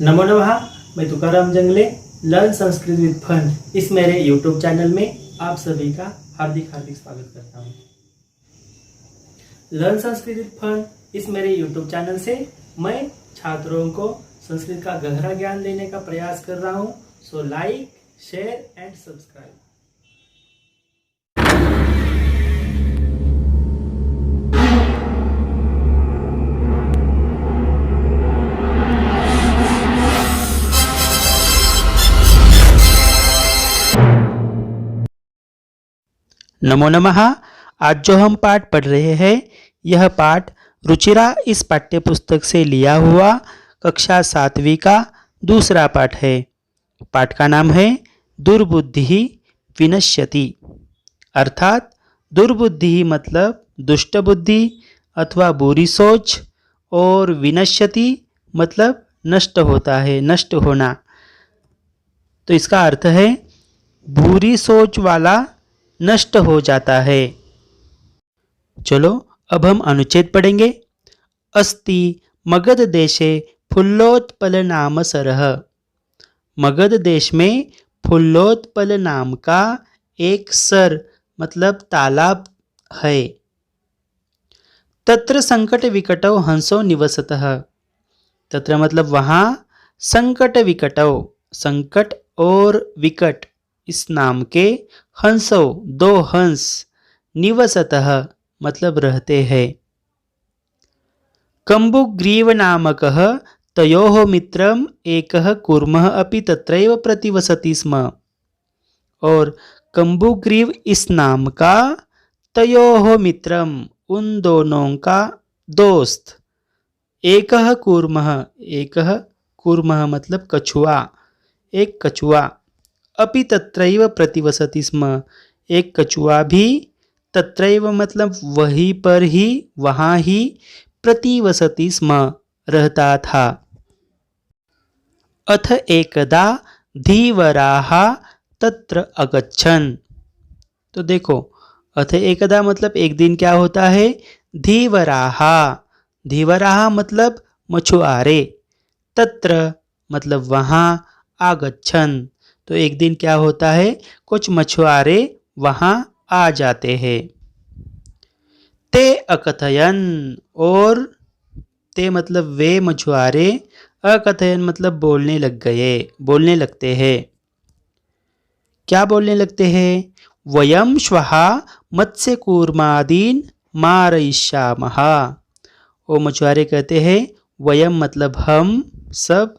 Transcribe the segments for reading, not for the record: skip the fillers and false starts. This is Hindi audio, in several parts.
नमो नमः। मैं तुकाराम जंगले लर्न संस्कृत विद फन इस मेरे यूट्यूब चैनल में आप सभी का हार्दिक स्वागत करता हूँ। लर्न संस्कृत विद फन इस मेरे यूट्यूब चैनल से मैं छात्रों को संस्कृत का गहरा ज्ञान देने का प्रयास कर रहा हूँ। So like, share and subscribe. नमो नमः। आज जो हम पाठ पढ़ रहे हैं यह पाठ रुचिरा इस पाठ्य पुस्तक से लिया हुआ कक्षा 7वीं का दूसरा पाठ है। पाठ का नाम है दुर्बुद्धि विनश्यति, अर्थात दुर्बुद्धि मतलब दुष्ट बुद्धि अथवा बुरी सोच, और विनश्यति मतलब नष्ट होता है, नष्ट होना। तो इसका अर्थ है बुरी सोच वाला नष्ट हो जाता है। चलो अब हम अनुच्छेद पढ़ेंगे। अस्ति मगध देशे फुल्लोत्पल नाम सरह। मगध देश में फुल्लोत्पल नाम का एक सर मतलब तालाब है। तत्र संकट विकटौ हंसो निवसतः। तत्र मतलब वहाँ संकट विकटौ, संकट और विकट इस नाम के हंसो दो हंस निवसतः मतलब रहते हैं। कम्बुग्रीव नामकः तयोः मित्रम एकः कूर्मः अपि तत्रैव प्रतिवसति स्म। और कम्बुग्रीव इस नाम का तयोः मित्रम उन दोनों का दोस्त, एकः कूर्मः, एकः कूर्मः मतलब कछुआ, एक कछुआ, अपि तत्रैव प्रतिवसति स्म, एक कछुआ भी तत्रैव मतलब वहीं पर ही, वहाँ ही, प्रतिवसति स्म रहता था। अथ एकदा धीवराः तत्र अगच्छन्। तो देखो, अथ एकदा मतलब एक दिन क्या होता है, धीवराः, धीवराः मतलब मछुआरे, तत्र मतलब वहाँ, आगच्छन् तो एक दिन क्या होता है, कुछ मछुआरे वहाँ आ जाते हैं। ते अकथयन, और ते मतलब वे मछुआरे, अकथयन मतलब बोलने लग गए, बोलने लगते हैं। क्या बोलने लगते हैं, वयम श्वः मत्स्य कूर्मादीन मारयिष्यामः। वो मछुआरे कहते हैं वयम मतलब हम सब,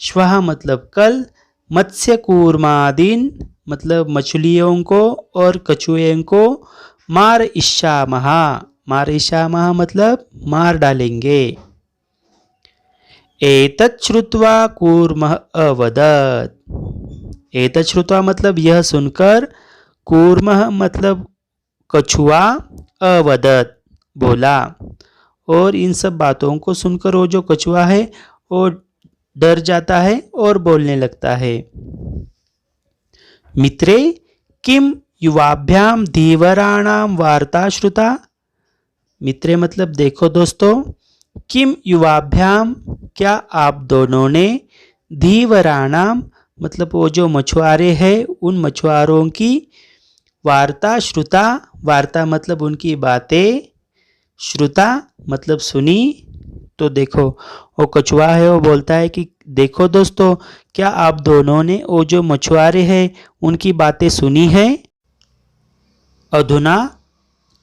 श्वः मतलब कल, मत्स्य कूर्मादीन मतलब मछलियों को और कछुओं को, मार इष्यामः, मार इष्यामः मतलब मार डालेंगे। एतत् श्रुत्वा कूर्मः अवदत्। एतत् श्रुत्वा मतलब यह सुनकर, कूर्मः मतलब कछुआ, अवदत् बोला। और इन सब बातों को सुनकर वो जो कछुआ है वो डर जाता है और बोलने लगता है। मित्रे किम युवाभ्याम धीवराणाम वार्ता श्रुता। मित्रे मतलब देखो दोस्तों, किम युवाभ्याम क्या आप दोनों ने, धीवराणाम मतलब वो जो मछुआरे हैं उन मछुआरों की, वार्ता श्रुता, वार्ता मतलब उनकी बातें, श्रुता मतलब सुनी। तो देखो वो कछुआ है वो बोलता है कि देखो दोस्तों, क्या आप दोनों ने वो जो मछुआरे हैं उनकी बातें सुनी है। अधुना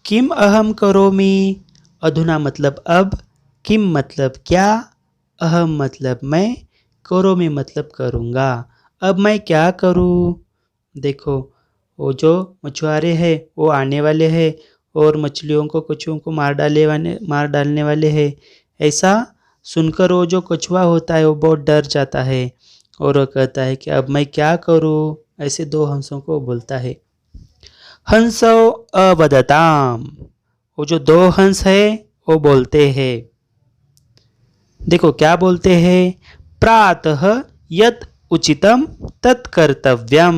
किम अहम करोमि। अधुना मतलब अब, किम मतलब क्या, अहम मतलब मैं, करोमि मतलब करूँगा, अब मैं क्या करूँ। देखो वो जो मछुआरे हैं वो आने वाले हैं और मछलियों को, कछुओं को मार डालने वाले हैं। ऐसा सुनकर वो जो कछुआ होता है वो बहुत डर जाता है और वो कहता है कि अब मैं क्या करूँ। ऐसे दो हंसों को बोलता है। हंसो अवदताम, वो जो दो हंस है वो बोलते हैं। देखो क्या बोलते हैं, प्रातः यत् उचितम तत्कर्तव्यम।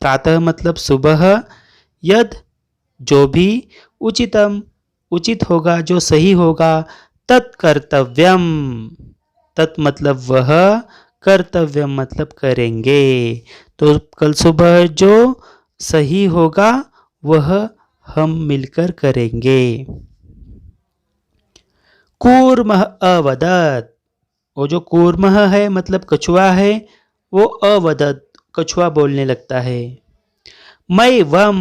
प्रातः मतलब सुबह, यद जो भी, उचितम उचित होगा, जो सही होगा, तत्कर्तव्यम तत् मतलब वह, कर्तव्य मतलब करेंगे। तो कल सुबह जो सही होगा वह हम मिलकर करेंगे। कूर्मः अवदत्, वो जो कूर्मः है मतलब कछुआ है, वो अवदत् कछुआ बोलने लगता है। मैवम,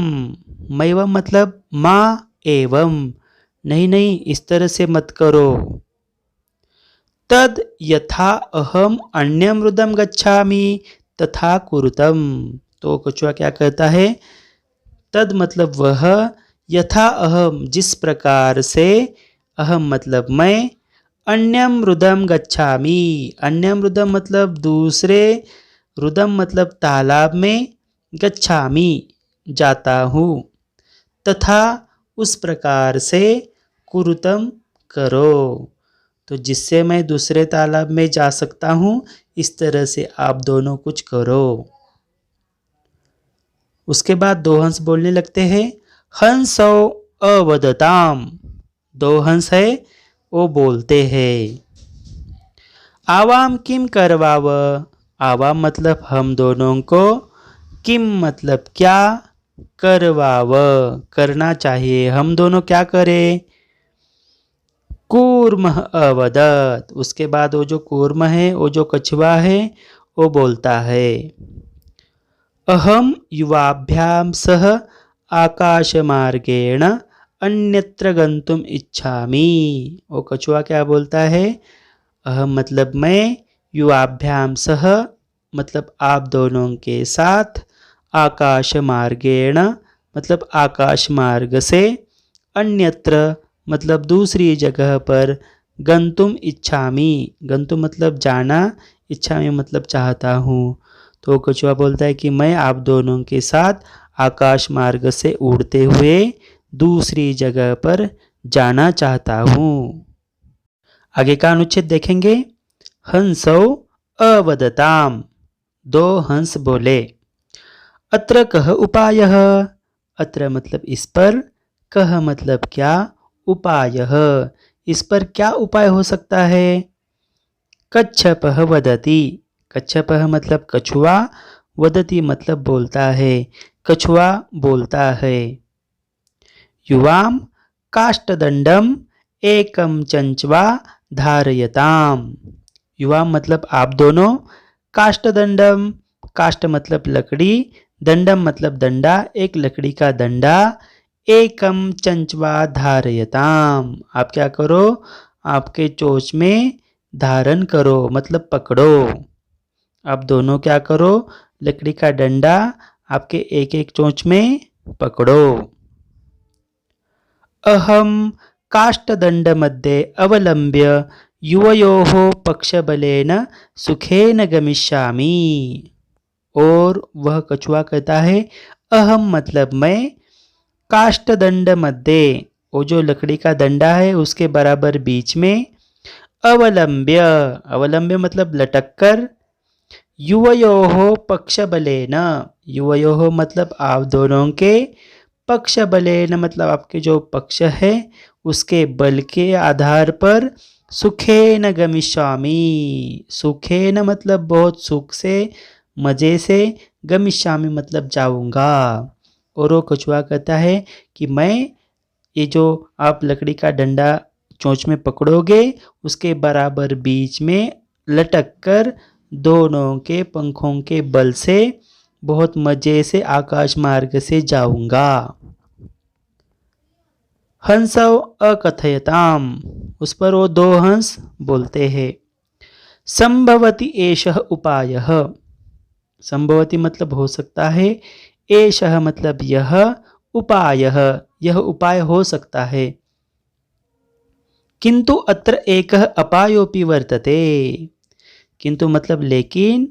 मैवम मतलब माँ एवं, नहीं नहीं इस तरह से मत करो। तद यथा अहम अन्यमृदम गच्छामि तथा कुरुतम, तो कछुआ क्या कहता है, तद मतलब वह, यथा अहम जिस प्रकार से, अहम मतलब मैं, अन्यम रुदम गच्छामि, अन्यम रुदम मतलब दूसरे, रुदम मतलब तालाब में, गच्छामि जाता हूँ, तथा उस प्रकार से, कुरुतम करो, तो जिससे मैं दूसरे तालाब में जा सकता हूँ इस तरह से आप दोनों कुछ करो। उसके बाद दो हंस बोलने लगते हैं। हंसौ अवदताम, दो हंस है वो बोलते हैं। आवाम किम करवाव, आवाम मतलब हम दोनों को, किम मतलब क्या, करवाव करना चाहिए, हम दोनों क्या करें। कूर्म अवदत, उसके बाद वो जो कूर्म है वो जो कछुआ है वो बोलता है। अहम युवाभ्याम सह आकाशमार्गेण अन्यत्र गंतुम इच्छामि, वो कछुआ क्या बोलता है, अहम मतलब मैं, युवाभ्याम सह मतलब आप दोनों के साथ, आकाश मार्गेण मतलब आकाश मार्ग से, अन्यत्र मतलब दूसरी जगह पर, गंतुम इच्छामि, गंतुम मतलब जाना, इच्छामि मतलब चाहता हूँ, तो कछुआ बोलता है कि मैं आप दोनों के साथ आकाश मार्ग से उड़ते हुए दूसरी जगह पर जाना चाहता हूँ। आगे का अनुच्छेद देखेंगे। हंसौ अवदताम, दो हंस बोले। अत्र कः उपायः, अत्र मतलब इस पर, कः मतलब क्या, उपायः इस पर क्या उपाय हो सकता है। कच्छपः वदति, कच्छपः मतलब कछुआ, वदति मतलब बोलता है, कछुआ बोलता है। युवाम काष्ठदंडम एकम चंचवा धारयताम, युवा मतलब आप दोनों, काष्ठदंडम, काष्ठ मतलब लकड़ी, दंडम मतलब डंडा, एक लकड़ी का डंडा, एकम चंचवा धारयताम आप क्या करो, आपके चोंच में धारण करो मतलब पकड़ो, आप दोनों क्या करो, लकड़ी का डंडा आपके एक एक चोंच में पकड़ो। अहम काष्ठदंडमध्ये अवलंब्य युवयोः पक्षबलेन सुखेन गमिष्यामि, और वह कछुआ कहता है, अहम मतलब मैं, काष्ठदंड मध्य वो जो लकड़ी का डंडा है उसके बराबर बीच में, अवलंब्य, अवलंब्य मतलब लटक कर, युवयोः पक्षबलेन, युवयोः मतलब आप दोनों के, पक्षबलेन मतलब आपके जो पक्ष है उसके बल के आधार पर, सुखेन गमिष्यामि, सुखेन मतलब बहुत सुख से, मजे से, गमिष्यामि मतलब जाऊंगा, और वो कछुआ कहता है कि मैं ये जो आप लकड़ी का डंडा चोंच में पकड़ोगे उसके बराबर बीच में लटक कर दोनों के पंखों के बल से बहुत मजे से आकाश मार्ग से जाऊंगा। हंसौ अकथयताम, उस पर वो दो हंस बोलते हैं। संभवति एषः उपायः, संभवति मतलब हो सकता है, एषः मतलब यह, उपायः यह उपाय हो सकता है। किंतु अत्र एकः अपायोपि वर्तते, किंतु मतलब लेकिन,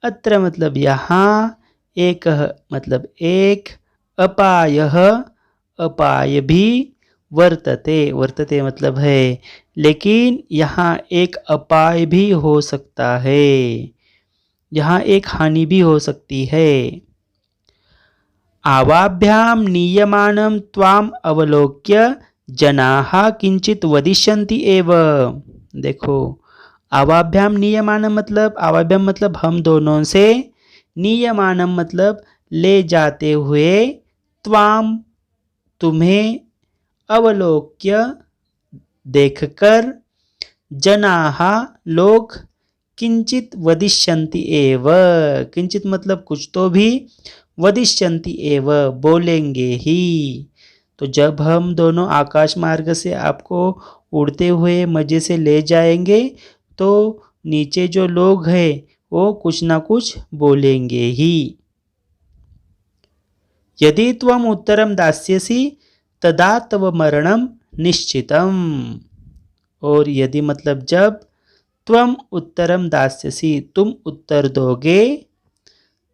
अत्र मतलब यहाँ, एकः मतलब एक, अपायः अपाय भी, वर्तते, वर्तते मतलब है, लेकिन यहाँ एक अपाय भी हो सकता है, यहाँ एक हानि भी हो सकती है। आवाभ्याम नीयमानं त्वाम अवलोक्य जनाः किंचित वदिष्यन्ति एव, देखो आवाभ्याम नियमानम मतलब आवाभ्याम मतलब हम दोनों से, नियमानम मतलब ले जाते हुए, त्वाम तुम्हें, अवलोक्य देखकर, जनाः लोग, किंचित वदिष्यन्ति एव किंचित मतलब कुछ तो भी, वदिष्यन्ति एव बोलेंगे ही। तो जब हम दोनों आकाश मार्ग से आपको उड़ते हुए मज़े से ले जाएंगे तो नीचे जो लोग हैं वो कुछ ना कुछ बोलेंगे ही। यदि त्वम उत्तरम दास्यसि तदा तव मरणम निश्चितम। और यदि मतलब जब, त्वम उत्तरम दास्यसि तुम उत्तर दोगे,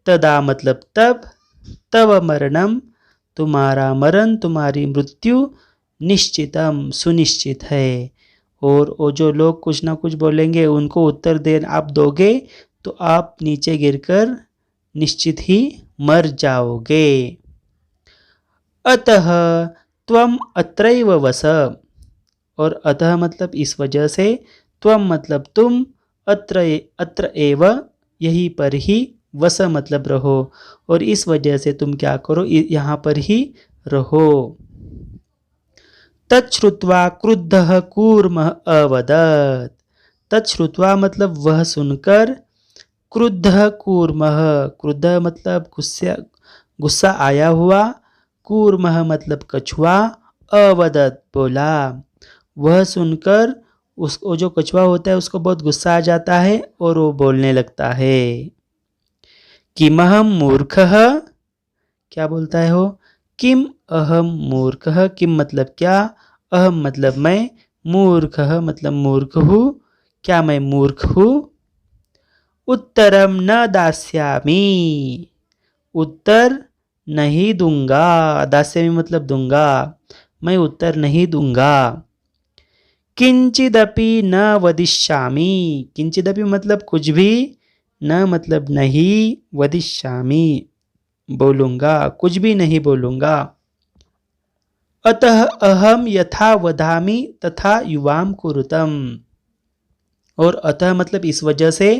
तदा मतलब तब, तव मरणम तुम्हारा मरण तुम्हारी मृत्यु, निश्चितम सुनिश्चित है। और वो जो लोग कुछ ना कुछ बोलेंगे उनको उत्तर दे आप दोगे तो आप नीचे गिरकर निश्चित ही मर जाओगे। अतः त्वम अत्रैव वस। और अतः मतलब इस वजह से, त्वम मतलब तुम, अत्र एव यहीं पर ही, वस मतलब रहो, और इस वजह से तुम क्या करो यहाँ पर ही रहो। तच्छ्रुत्वा क्रुद्धः कूर्मः अवदत्। तच्छ्रुत्वा मतलब वह सुनकर, क्रुद्धः कूर्मः क्रुद्ध मतलब गुस्सा आया हुआ, कूर्मः मतलब कछुआ, अवदत् बोला। वह सुनकर उसको जो कछुआ होता है उसको बहुत गुस्सा आ जाता है और वो बोलने लगता है। किमहम मूर्खः क्या बोलता है वो, किम अहम मूर्खः किम मतलब क्या, अहम मतलब मैं, मूर्खः मतलब मूर्ख हूँ, क्या मैं मूर्ख हूँ। उत्तरम न दास्यामि उत्तर नहीं दूंगा, दास्यामि मतलब दूंगा, मैं उत्तर नहीं दूंगा। किंचिदपि न वदिष्यामि किंचिदपि मतलब कुछ भी, न मतलब नहीं, वदिष्यामि बोलूंगा, कुछ भी नहीं बोलूंगा। अतः अहम यथा वदामि तथा युवाम कुरुतम। और अतः मतलब इस वजह से,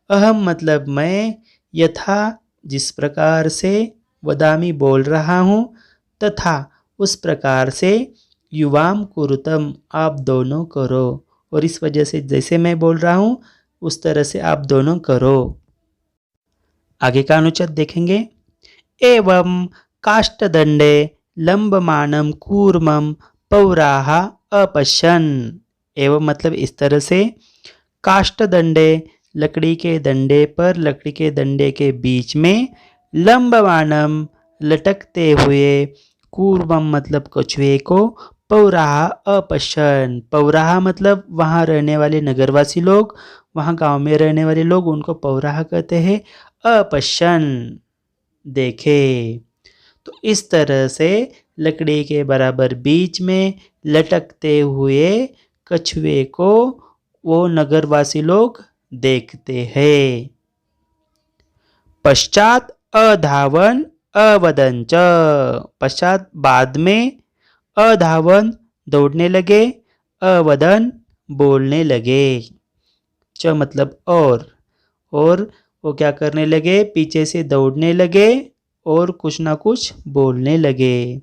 अहम मतलब मैं, यथा जिस प्रकार से, वदामि बोल रहा हूँ, तथा उस प्रकार से, युवाम कुरुतम आप दोनों करो। और इस वजह से जैसे मैं बोल रहा हूँ उस तरह से आप दोनों करो। आगे का अनुच्छेद देखेंगे। एवं काष्ठदंडे लंबमानं कूर्मं पौराः अपश्यन्। एवं मतलब इस तरह से, काष्ठदंडे लकड़ी के डंडे पर, लकड़ी के डंडे के बीच में, लंबमानं लटकते हुए, कूर्मम मतलब कछुए को, पौराः अपश्यन् पौराः मतलब वहाँ रहने वाले नगरवासी लोग, वहाँ गांव में रहने वाले लोग उनको पौराः कहते हैं, अपश्यन् देखे। तो इस तरह से लकड़ी के बराबर बीच में लटकते हुए कछुए को वो नगरवासी लोग देखते हैं। पश्चात अधावन अवदंच पश्चात बाद में, अधावन दौड़ने लगे, अवदन बोलने लगे। च मतलब और वो क्या करने लगे, पीछे से दौड़ने लगे और कुछ ना कुछ बोलने लगे।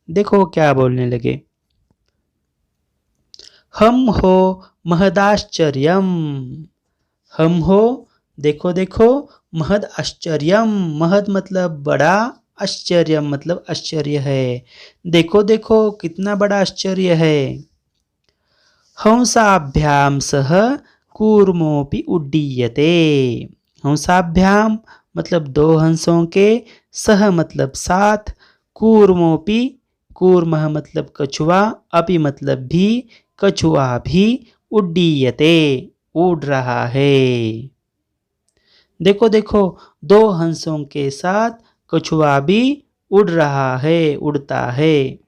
देखो क्या बोलने लगे। हम हो महदाश्चर्यम। हम हो देखो देखो, महद आश्चर्यम महद मतलब बड़ा, आश्चर्य मतलब आश्चर्य है, देखो देखो कितना बड़ा आश्चर्य है। हंसाभ्याम सह कूर्मोपि उड्डीयते। हंसाभ्याम मतलब दो हंसों के, सह मतलब साथ, कूर्मोपि कूर्मः मतलब कछुआ, अपि मतलब भी, कछुआ भी, उड्डीयते उड़ रहा है। देखो देखो दो हंसों के साथ कछुआ भी उड़ रहा है, उड़ता है।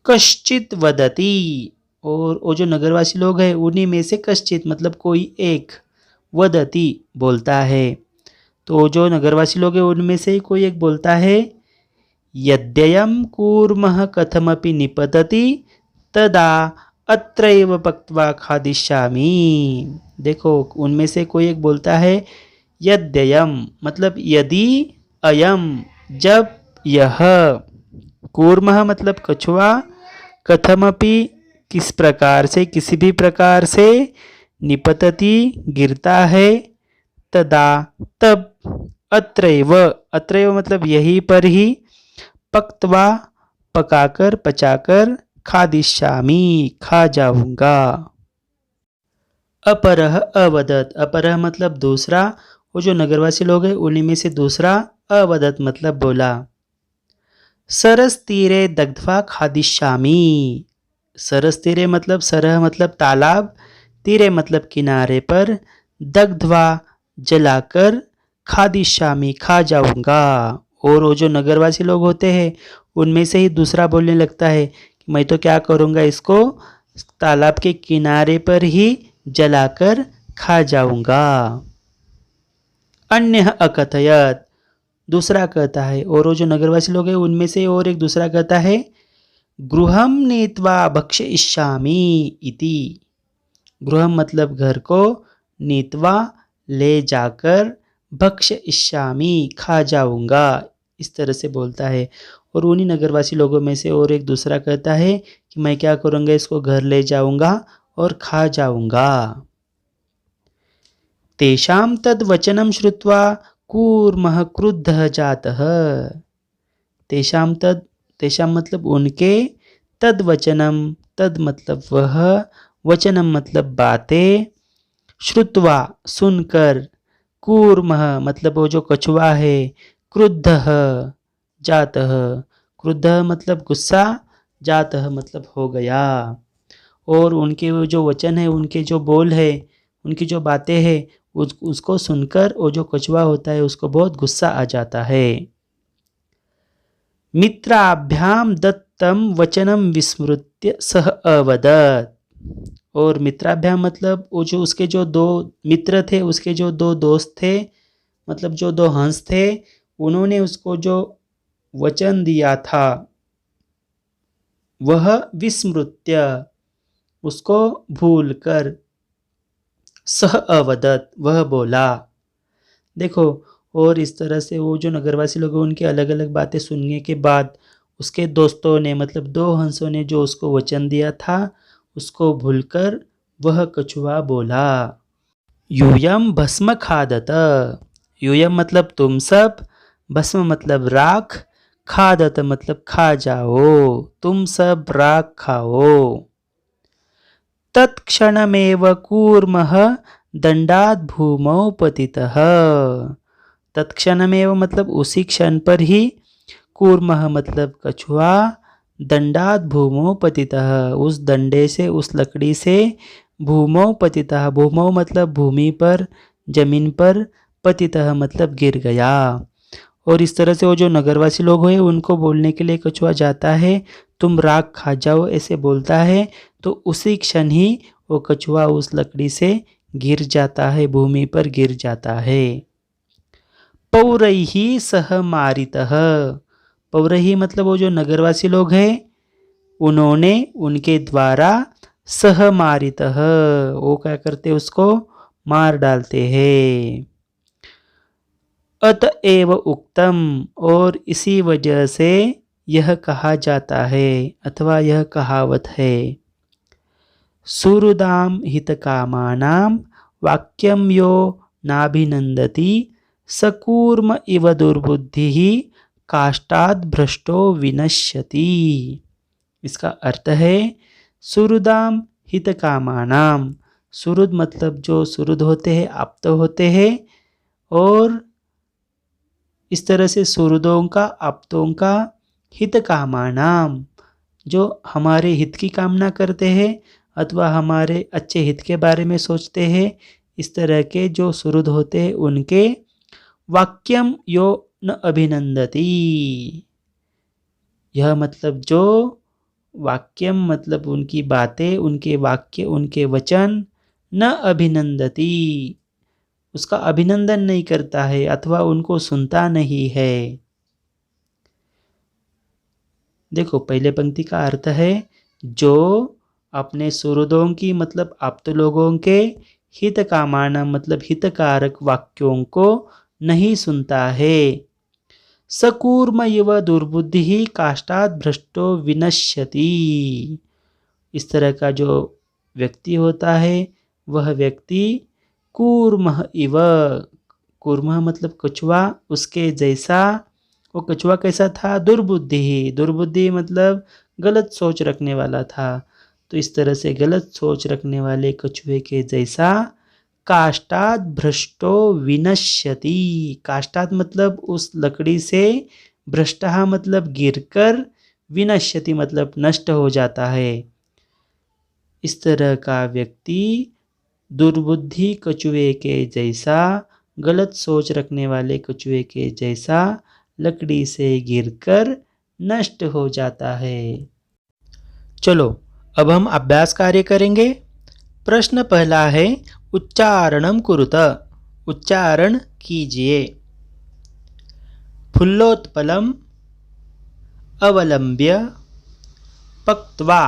कश्चित वदति। और वो जो नगरवासी लोग हैं उन्हीं में से कश्चित मतलब कोई एक, वदति बोलता है। तो जो नगरवासी लोग हैं उनमें से ही कोई एक बोलता है, यद्ययं कूर्मः कथमपि निपतति तदा अत्रैव पक्त्वा खादिष्यामि। देखो उनमें से कोई एक बोलता है यद्ययम मतलब यदि, अयम जब, यह। कूर्मः मतलब कछुआ, कथमपि किस प्रकार से, किसी भी प्रकार से, निपतति गिरता है, तदा तब, अत्रैव अत्रैव मतलब यहीं पर ही, पक्त्वा पकाकर पचाकर, खादिष्यामि खा जाऊंगा। अपरः अवदत, अपरः मतलब दूसरा, वो जो नगरवासी लोग हैं उन्हीं में से दूसरा, अवदत मतलब बोला। सरस तीरे दग्ध्वा खादिष्यामि। सरस तीरे मतलब सरह मतलब तालाब, तीरे मतलब किनारे पर, दग्ध्वा जलाकर, खादिष्यामि खा जाऊंगा। और वो जो नगरवासी लोग होते हैं उनमें से ही दूसरा बोलने लगता है कि मैं तो क्या करूंगा, इसको तालाब के किनारे पर ही जलाकर खा जाऊंगा। अन्य अकथयत, दूसरा कहता है, और वो जो नगरवासी लोग हैं उनमें से और एक दूसरा कहता है गृहम नीत्वा भक्षयिष्यामि इति। गृहम मतलब घर को, नीत्वा ले जाकर, भक्षयिष्यामि खा जाऊंगा, इस तरह से बोलता है। और उन्हीं नगरवासी लोगों में से और एक दूसरा कहता है कि मैं क्या करूंगा, इसको घर ले जाऊंगा और खा जाऊंगा। तेषां तद् वचनं श्रुत्वा कूर्मः क्रुद्धः जातः। तेषां मतलब उनके, तद वचनम तद मतलब वह, वचनम मतलब बातें, श्रुत्वा सुनकर, कूर्मः मतलब वो जो कछुआ है, क्रुद्धः जातः, क्रुद्धः मतलब गुस्सा, जातः मतलब हो गया। और उनके वो जो वचन है, उनके जो बोल है, उनकी जो बातें हैं उसको सुनकर वो जो कछुआ होता है उसको बहुत गुस्सा आ जाता है। मित्राभ्याम दत्तम वचनम विस्मृत्य सह अवदत्। और मित्राभ्याम मतलब वो जो उसके जो दो मित्र थे, उसके जो दो दोस्त थे, मतलब जो दो हंस थे, उन्होंने उसको जो वचन दिया था वह विस्मृत्य उसको भूलकर, सह अवदत् वह बोला। देखो, और इस तरह से वो जो नगरवासी लोग हैं उनकी अलग अलग बातें सुनने के बाद उसके दोस्तों ने मतलब दो हंसों ने जो उसको वचन दिया था उसको भूलकर वह कछुआ बोला। यूयम भस्म खादत। यूयम मतलब तुम सब, भस्म मतलब राख, खादत मतलब खा जाओ, तुम सब राख खाओ। तत्क्षणमेव कूर्मः दंडात् भूमौ पतितः। तत्क्षणमेव मतलब उसी क्षण पर ही, कूर्मः मतलब कछुआ, दंडात् भूमौ पतितः उस डंडे से, उस लकड़ी से, भूमौ पतितः भूमौ मतलब भूमि पर, जमीन पर, पतितः मतलब गिर गया। और इस तरह से वो जो नगरवासी लोग हैं उनको बोलने के लिए कछुआ जाता है, तुम राख खा जाओ ऐसे बोलता है, तो उसी क्षण ही वो कछुआ उस लकड़ी से गिर जाता है, भूमि पर गिर जाता है। पौरैः सह मारितः। पौरैः मतलब वो जो नगरवासी लोग हैं उन्होंने, उनके द्वारा, सह मारितः वो क्या करते उसको मार डालते हैं। अतएव उक्तम और इसी वजह से यह कहा जाता है अथवा यह कहावत है। सुहृदाम हितकामानां वाक्यम यो नाभिनंदति सकूर्म इव दुर्बुद्धिः काष्ठाद् भ्रष्टो विनश्यति। इसका अर्थ है सुहृदाम हितकामानां, सुहृद मतलब जो सुहृद होते हैं, आप्त होते हैं, और इस तरह से सुहृदों का, आप्तों का, हितकामानां जो हमारे हित की कामना करते हैं अथवा हमारे अच्छे हित के बारे में सोचते हैं, इस तरह के जो सुहृद होते हैं उनके, वाक्यम यो न अभिनंदति, यह मतलब जो वाक्यम मतलब उनकी बातें, उनके वाक्य, उनके वचन, न अभिनंदति उसका अभिनंदन नहीं करता है अथवा उनको सुनता नहीं है। देखो पहले पंक्ति का अर्थ है जो अपने सुहृदों की मतलब आप्त लोगों के, हित कामाना मतलब हितकारक वाक्यों को नहीं सुनता है। सकूर्म इव दुर्बुद्धि काष्ठात् भ्रष्टो विनश्यति। इस तरह का जो व्यक्ति होता है वह व्यक्ति कूर्मः इव, कूर्मः मतलब कछुआ, उसके जैसा। वो कछुआ कैसा था? दुर्बुद्धि, दुर्बुद्धि मतलब गलत सोच रखने वाला था। तो इस तरह से गलत सोच रखने वाले कछुए के जैसा काष्ठात् भ्रष्टो विनश्यति। काष्ठात् मतलब उस लकड़ी से, भ्रष्टः मतलब गिरकर, विनश्यति मतलब नष्ट हो जाता है। इस तरह का व्यक्ति दुर्बुद्धि कछुए के जैसा, गलत सोच रखने वाले कछुए के जैसा लकड़ी से गिरकर नष्ट हो जाता है। चलो अब हम अभ्यास कार्य करेंगे। प्रश्न पहला है उच्चारणम कुरुत, उच्चारण कीजिए। फुल्लोत्पलम अवलंब्य पक्त्वा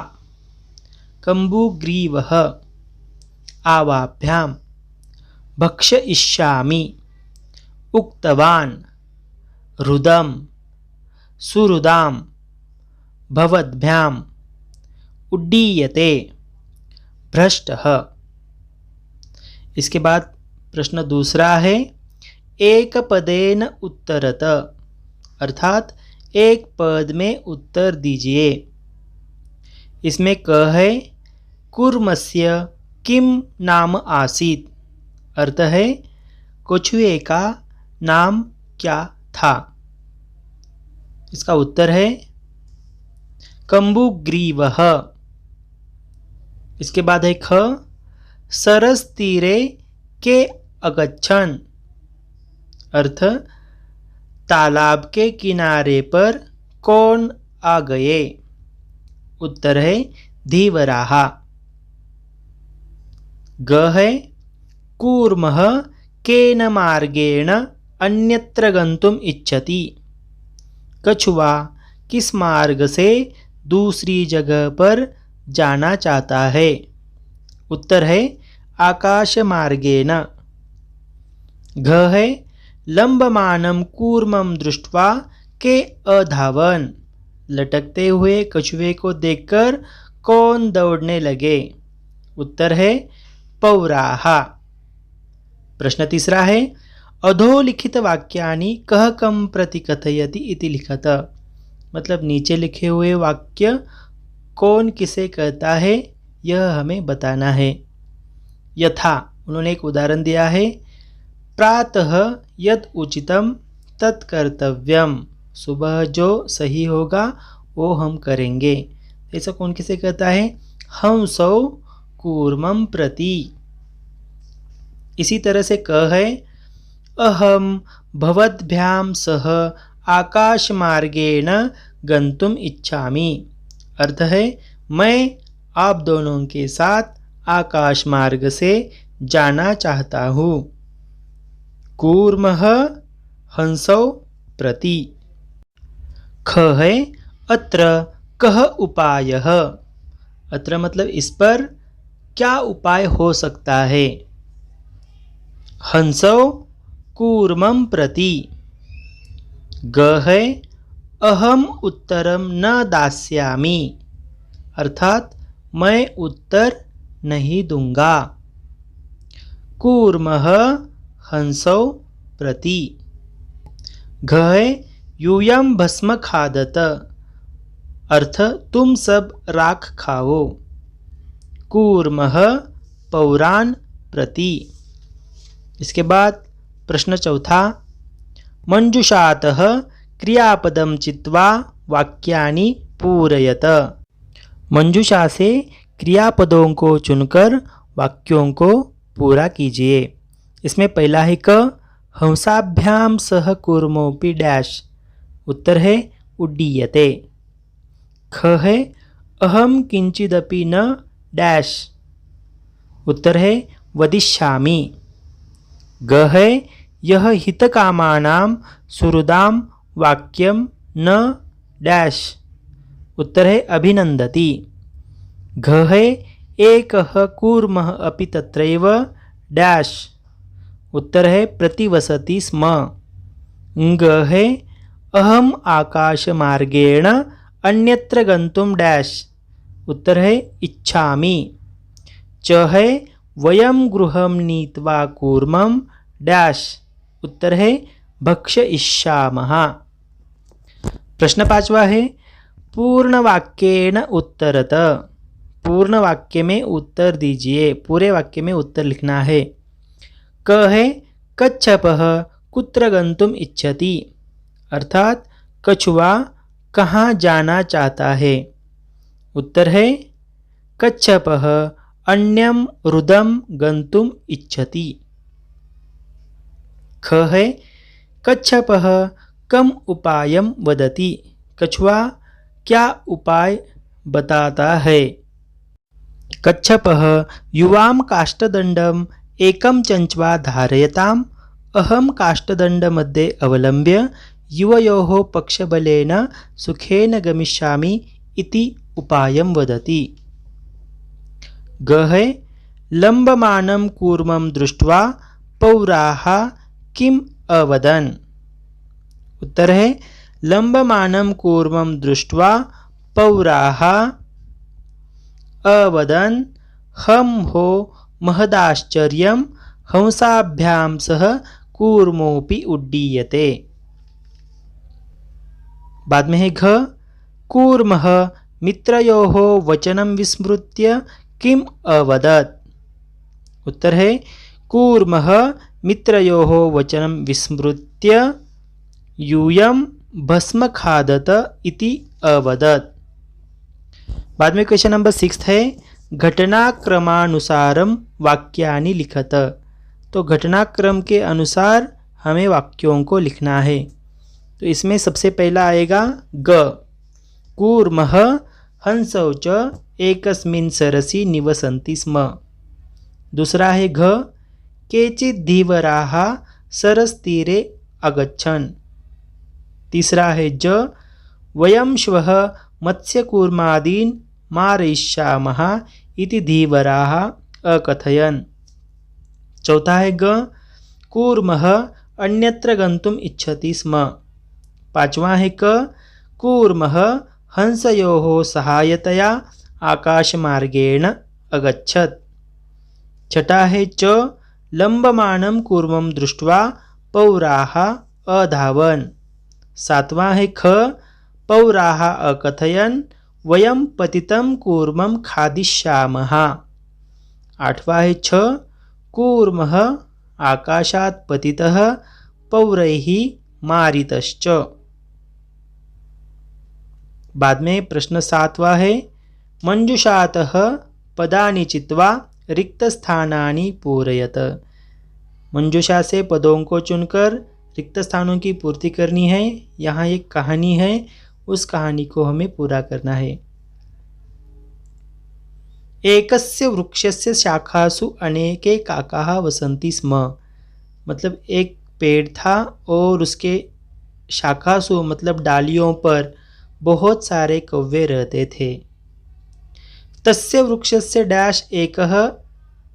कम्बुग्रीवः आवाभ्याम भक्षयिष्यामि उक्तवान् रुदम सुहृदां भवद्भ्याम उड्डीयते भ्रष्टः। इसके बाद प्रश्न दूसरा है एक पदेन उत्तरत, अर्थात एक पद में उत्तर दीजिए। इसमें क है कूर्मस्य किम नाम आसीत्, अर्थ है कछुए का नाम क्या था। इसका उत्तर है कम्बुग्रीवः। इसके बाद है ख सरस तीरे के अगच्छन्, अर्थ तालाब के किनारे पर कौन आ गए। उत्तर है धीवराः। ग है कूर्मः केन मार्गेण अन्यत्र गन्तुम् इच्छति, कछुआ किस मार्ग से दूसरी जगह पर जाना चाहता है। उत्तर है आकाश मार्गेण। घ है लंबमानं कूर्मं दृष्ट्वा के अधावन, लटकते हुए कछुए को देखकर कौन दौड़ने लगे। उत्तर है पौराः। प्रश्न तीसरा है अधोलिखित वाक्यानि कः कं प्रति कथयति इति लिखत, मतलब नीचे लिखे हुए वाक्य कौन किसे कहता है यह हमें बताना है। यथा, उन्होंने एक उदाहरण दिया है, प्रातः यद उचितम तत् कर्तव्यम, सुबह जो सही होगा वो हम करेंगे। ऐसा कौन किसे कहता है? हंसौ कूर्मं प्रति। इसी तरह से क है अहम भवद्भ्याम सह आकाश मार्गेण गंतुम इच्छामि, अर्थ है मैं आप दोनों के साथ आकाश मार्ग से जाना चाहता हूँ। कूर्मः हंसौ प्रति। ख है अत्र कः उपायः, अत्र मतलब इस पर क्या उपाय हो सकता है। हंसौ कूर्मं प्रति। ग है अहम उत्तरम न दास्यामि, अर्थात मैं उत्तर नहीं दूंगा। कूर्मः हंसौ प्रति। घ है यूयं भस्म खादत, अर्थ तुम सब राख खाओ। कूर्मः पौरान् प्रति। इसके बाद प्रश्न चौथा मंजुषातः क्रियापदं चित्वा वाक्यानि पूरयत, मंजुषा से क्रियापदों को चुनकर वाक्यों को पूरा कीजिए। इसमें पहला है क हंसाभ्याम सह कूर्मोपि डैश, उत्तर है उड्डीयते। ख है अहम किंचिदपि न डैश, उत्तर है वदिष्यामि। ग है यह हितकामानां सुहृदां वाक्यम न डैश, उत्तर है अभिनंदति। घ है एकः कूर्मः अपि तत्रैव डैश, उत्तर है प्रतिवसति स्म। ङ है अहम आकाशमार्गेण अन्यत्र गन्तुं डैश, उत्तर है इच्छामि। च है वयं गृहं नीत्वा कूर्मं डैश, उत्तर है भक्षयिष्यामः। प्रश्न 5वां है पूर्ण वाक्येन उत्तरत, पूर्ण वाक्य में उत्तर दीजिए, पूरे वाक्य में उत्तर लिखना है। क है कच्छपः कुत्र गन्तुम् इच्छति, अर्थात कछुआ कहाँ जाना चाहता है, उत्तर है कच्छपः अन्यं रुदं गन्तुम् इच्छति। ख है कच्छपः कम उपायं वदति, कछुआ क्या उपाय बताता है। कच्छपः युवां काष्ठदण्डम् एकं चञ्च्वा धारयताम्, अहं काष्ठदण्डमध्ये अवलम्ब्य युवयोः पक्षबलेन सुखेन गमिष्यामि इति उपायं वदति। ग है लम्बमानं कूर्मं दृष्ट्वा पौराः किम् अवदन्, उत्तर है लम्बमानं कूर्मं दृष्ट्वा पौराः अवदन् हम हो महदाश्चर्यं हंसाभ्यां सह कूर्मोऽपि उड्डीयते। बाद में है घ कूर्मः मित्रयोः वचनं विस्मृत्य किम् अवदत्, उत्तर है कूर्मः मित्रयोः वचनं विस्मृत्य यूयं भस्म खादत इति अवदत्। बाद में क्वेश्चन नंबर 6 है घटनाक्रमानुसारम वाक्यानि लिखत, तो घटनाक्रम के अनुसार हमें वाक्यों को लिखना है। तो इसमें सबसे पहला आएगा ग कूर्मः हंसौ च एकस्मिन् सरसि निवसन्ति स्म। दूसरा है घ केचित् धीवराः सरस्तीरे अगच्छन्। तीसरा है ज वयं श्वः मत्स्यकूर्मादीन् मारयिष्यामः इति धीवराः अकथयन्। चौथा है ग कूर्मः अन्यत्र गन्तुम् इच्छति स्म। पांचवा है क कूर्मः हंसयोः सहायतया आकाशमार्गेण अगच्छत्। छठा है च लम्बमानं कूर्मं दृष्ट्वा पौराः अधावन्। सातवां है ख पौराः अकथयन् वयं पतितं कूर्मं खादिष्यामः। आठवां है छ कूर्मः आकाशात् पतितः पौरैः मारितश्च। बाद में प्रश्न 7वां है मंजुषातः पदानि चित्वा रिक्तस्थानानि पूरयत। मंजुषा से पदों को चुनकर रिक्त स्थानों की पूर्ति करनी है। यहाँ एक कहानी है, उस कहानी को हमें पूरा करना है। एकस्य वृक्षस्य शाखासु अनेके काकाः वसन्ति स्म। मतलब एक पेड़ था और उसके शाखासु मतलब डालियों पर बहुत सारे कौवे रहते थे। तस्य वृक्षस्य डैश एकः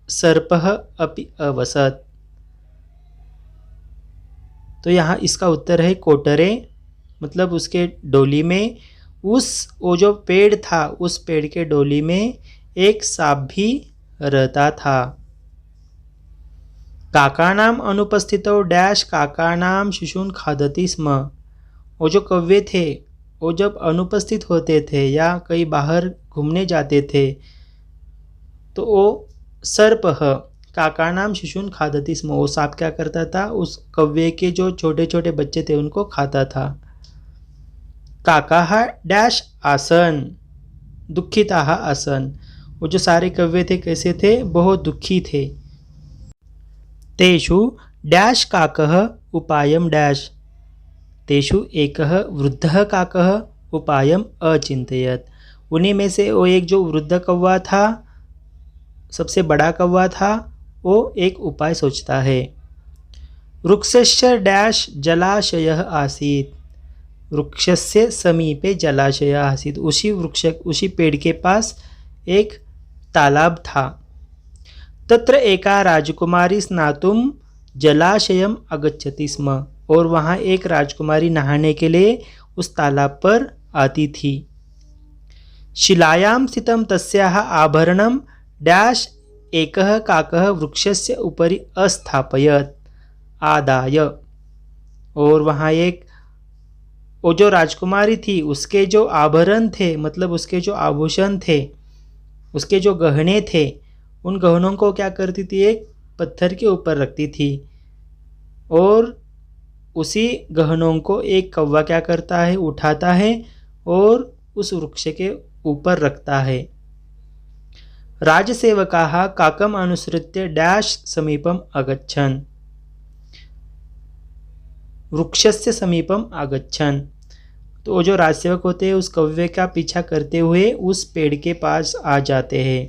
सर्पः अपि अवसत्। तो यहाँ इसका उत्तर है कोटरे। मतलब उसके डोली में वो जो पेड़ था उस पेड़ के डोली में एक सांप भी रहता था। काकानाम अनुपस्थितौ डैश काकानाम शिशून् खादति स्म। वो जो कौवे थे वो जब अनुपस्थित होते थे या कहीं बाहर घूमने जाते थे तो वो सर्पः काकानाम शिशून् खादति स्म। वो सांप क्या करता था, उस कौवे के जो छोटे छोटे बच्चे थे उनको खाता था। काकाः डैश आसन दुखिताः आसन। वो जो सारे कौवे थे कैसे थे, बहुत दुखी थे। तेषु डैश काकः उपायं डैश। तेषु एकः वृद्धः काकः उपायं अचिन्तयत्। उन्हीं में से वो एक जो वृद्ध कौवा था, सबसे बड़ा कौवा था, वो एक उपाय सोचता है। वृक्षस्य डैश जलाशयः आसीत्। वृक्षस्य समीपे जलाशयः आसीत्। उसी पेड़ के पास एक तालाब था। तत्र एका राजकुमारी स्नातुम जलाशयम आगच्छति स्म, और वहाँ एक राजकुमारी नहाने के लिए उस तालाब पर आती थी। शिलायां स्थितं तस्याः आभरणं डैश एकः काकः वृक्षस्य उपरि अस्थापयत् आदाय, और वहाँ एक वो जो राजकुमारी थी उसके जो आभरण थे, मतलब उसके जो आभूषण थे, उसके जो गहने थे, उन गहनों को क्या करती थी, एक पत्थर के ऊपर रखती थी, और उसी गहनों को एक कौवा क्या करता है, उठाता है और उस वृक्ष के ऊपर रखता है। राजसेवकाः काकम् अनुसृत्य डैश समीपम अगच्छन्, वृक्षस्य समीपम आगच्छन्, तो वो जो राजसेवक होते हैं उस कौवे का पीछा करते हुए उस पेड़ के पास आ जाते हैं।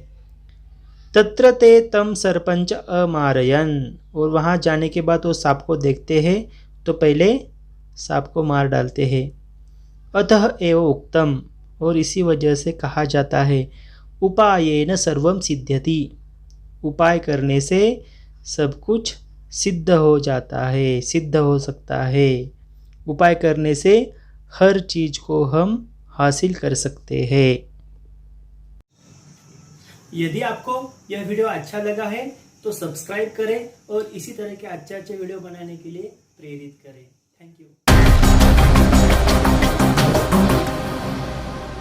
तत्र ते तम सरपंच अमारयन्, और वहाँ जाने के बाद वो सांप को देखते हैं तो पहले सांप को मार डालते हैं। अतः एव उक्तम, और इसी वजह से कहा जाता है, उपायेन सर्वम सिद्ध्यति, उपाय करने से सब कुछ सिद्ध हो जाता है, सिद्ध हो सकता है। उपाय करने से हर चीज को हम हासिल कर सकते हैं। यदि आपको यह वीडियो अच्छा लगा है तो सब्सक्राइब करें और इसी तरह के अच्छे वीडियो बनाने के लिए प्रेरित करें। Thank you.